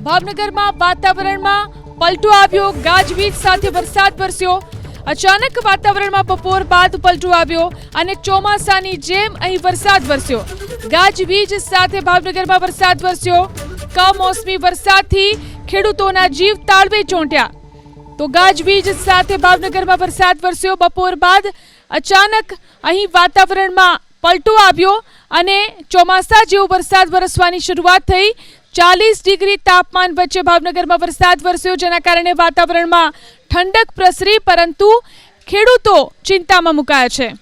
ભાવનગરમાં વાતાવરણમાં પલટો આવ્યો, ગાજવીજ સાથે વરસાદ વરસ્યો। અચાનક વાતાવરણમાં બપોર બાદ પલટો આવ્યો અને ચોમાસાની જેમ અહીં વરસાદ વરસ્યો। ગાજવીજ સાથે ભાવનગરમાં વરસાદ વરસ્યો। કમોસમી વરસાદથી ખેડૂતોના જીવ તાળવે ચોંટ્યા। તો ગાજવીજ સાથે ભાવનગરમાં વરસાદ વરસ્યો। બપોર બાદ અચાનક અહીં વાતાવરણમાં પલટો આવ્યો અને ચોમાસા જેવો વરસાદ વરસવાની શરૂઆત થઈ। 40 ડિગ્રી તાપમાન વચ્ચે ભાવનગરમાં વરસાદ વરસ્યો, જેના કારણે વાતાવરણમાં ઠંડક પ્રસરી, પરંતુ ખેડૂતો ચિંતામાં મુકાયા છે।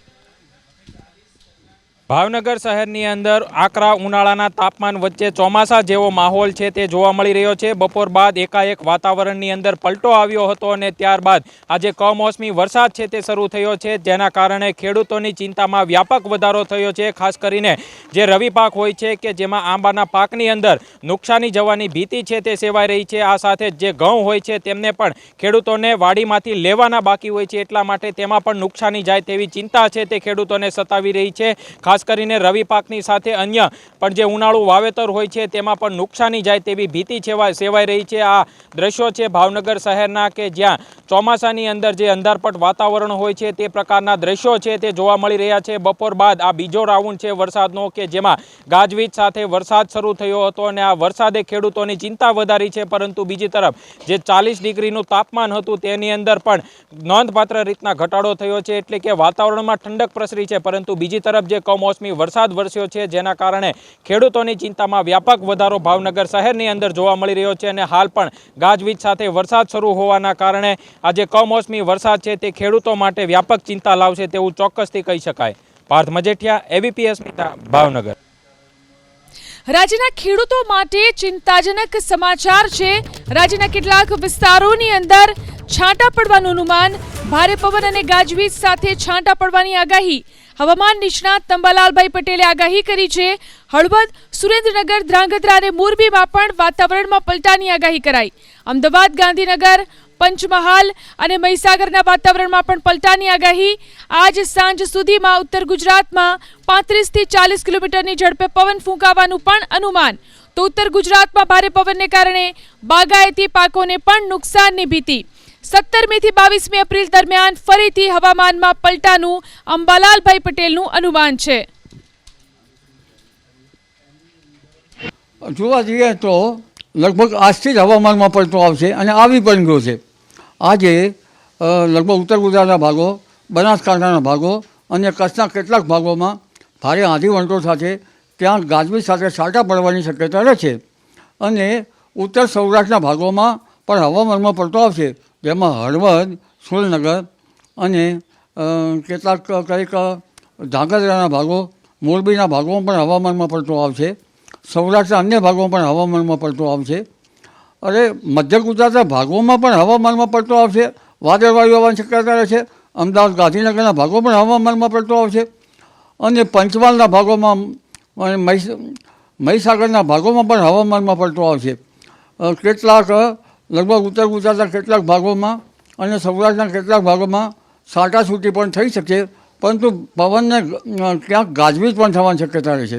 ભાવનગર શહેરની અંદર આકરા ઉનાળાના તાપમાન વચ્ચે ચોમાસા જેવો માહોલ છે તે જોવા મળી રહ્યો છે। બપોર બાદ એકાએક વાતાવરણની અંદર પલટો આવ્યો હતો અને ત્યારબાદ આજે કમોસમી વરસાદ છે તે શરૂ થયો છે, જેના કારણે ખેડૂતોની ચિંતામાં વ્યાપક વધારો થયો છે। ખાસ કરીને જે રવિ પાક હોય છે કે જેમાં આંબાના પાકની અંદર નુકસાની જવાની ભીતિ છે તે સેવાઈ રહી છે। આ સાથે જે ઘઉં હોય છે તેમને પણ ખેડૂતોને વાડીમાંથી લેવાના બાકી હોય છે, એટલા માટે તેમાં પણ નુકસાની જાય તેવી ચિંતા છે તે ખેડૂતોને સતાવી રહી છે। ખાસ કરીને રવિ પાકની સાથે અન્ય પણ જે ઉનાળુ વાવેતર હોય છે તેમાં પણ નુકસાની જાય તેવી ભીતિ સેવાઈ રહી છે। આ દ્રશ્યો છે ભાવનગર શહેરના કે જ્યાં ચોમાસાની અંદર જે અંધારપટ વાતાવરણ હોય છે તે પ્રકારના દ્રશ્યો છે તે જોવા મળી રહ્યા છે। બપોર બાદ આ બીજો રાઉન્ડ છે વરસાદનો કે જેમાં ગાજવીજ સાથે વરસાદ શરૂ થયો હતો અને આ વરસાદે ખેડૂતોની ચિંતા વધારી છે, પરંતુ બીજી તરફ જે 40 ડિગ્રીનું તાપમાન હતું તેની અંદર પણ નોંધપાત્ર રીતના ઘટાડો થયો છે, એટલે કે વાતાવરણમાં ઠંડક પ્રસરી છે, પરંતુ બીજી તરફ જે કમોસમી વરસાદ વરસ્યો છે જેના કારણે ખેડૂતોની ચિંતામાં વ્યાપક વધારો ભાવનગર શહેરની અંદર જોવા મળી રહ્યો છે। અને હાલ પણ ગાજવીજ સાથે વરસાદ શરૂ હોવાના કારણે આજે કમોસમી વરસાદ છે તે ખેડૂતો માટે વ્યાપક ચિંતા લાવશે તેવું ચોક્કસથી કહી શકાય। પાર્થ મજેઠિયા, એબીપી અસ્મિતા, ભાવનગર। રાજ્યના ખેડૂતો માટે ચિંતાજનક સમાચાર છે। રાજ્યના કેટલાક વિસ્તારોની અંદર છાંટા પડવાનું અનુમાન, ભારે પવન અને ગાજવીજ સાથે છાંટા પડવાની આગાહી। હવામાન નિષ્ણાત તંબાલાલભાઈ પટેલે આગાહી કરી છે। હળવદ, સુરેન્દ્રનગર, ધ્રાંગધ્રા અને મોરબીમાં પણ વાતાવરણમાં પલટાની આગાહી કરાઈ। અમદાવાદ, ગાંધીનગર, પંચમહાલ અને મહીસાગરના વાતાવરણમાં પણ પલટાની આગાહી। આજ સાંજ સુધીમાં ઉત્તર ગુજરાતમાં 35 થી 40 કિલોમીટરની ઝડપે પવન ફૂંકાવાનું પણ અનુમાન। તો ઉત્તર ગુજરાતમાં ભારે પવનને કારણે બાગાયતી પાકોને પણ નુકસાનની ભીતિ। 17મી થી 22મી એપ્રિલ દરમિયાન ફરીથી હવામાનમાં પલટાનું અંબાલાલભાઈ પટેલનું અનુમાન છે। જોવા જઈએ તો લગભગ આજથી જ હવામાનમાં પલટો આવશે અને આવી પણ ગયો છે। આજે લગભગ ઉત્તર ગુજરાતના ભાગો, બનાસકાંઠાના ભાગો અને કચ્છના કેટલાક ભાગોમાં ભારે આંધી વંટોળ સાથે ત્યાં ગાજવીજ સાથે છાંટા પડવાની શક્યતા રહે છે અને ઉત્તર સૌરાષ્ટ્રના ભાગોમાં પણ હવામાનમાં પલટો આવશે, જેમાં હળવદ, સુરેન્દ્રનગર અને કેટલાક કંઈક ધ્રાંગધ્રાના ભાગો, મોરબીના ભાગોમાં પણ હવામાનમાં પલટો આવશે। સૌરાષ્ટ્રના અન્ય ભાગોમાં પણ હવામાનમાં પલટો આવશે। અરે મધ્ય ગુજરાતના ભાગોમાં પણ હવામાનમાં પલટો આવશે, વાદળવાયુ આવવાની શક્યતા રહે છે। અમદાવાદ, ગાંધીનગરના ભાગો પણ હવામાનમાં પલટો આવશે અને પંચમહાલના ભાગોમાં મહીસાગરના ભાગોમાં પણ હવામાનમાં પલટો આવશે। કેટલાક લગભગ ઉત્તર ગુજરાતના કેટલાક ભાગોમાં અને સૌરાષ્ટ્રના કેટલાક ભાગોમાં છાંટાછૂટી પણ થઈ શકે, પરંતુ પવનને ક્યાંક ગાજવીજ પણ થવાની શક્યતા રહે છે।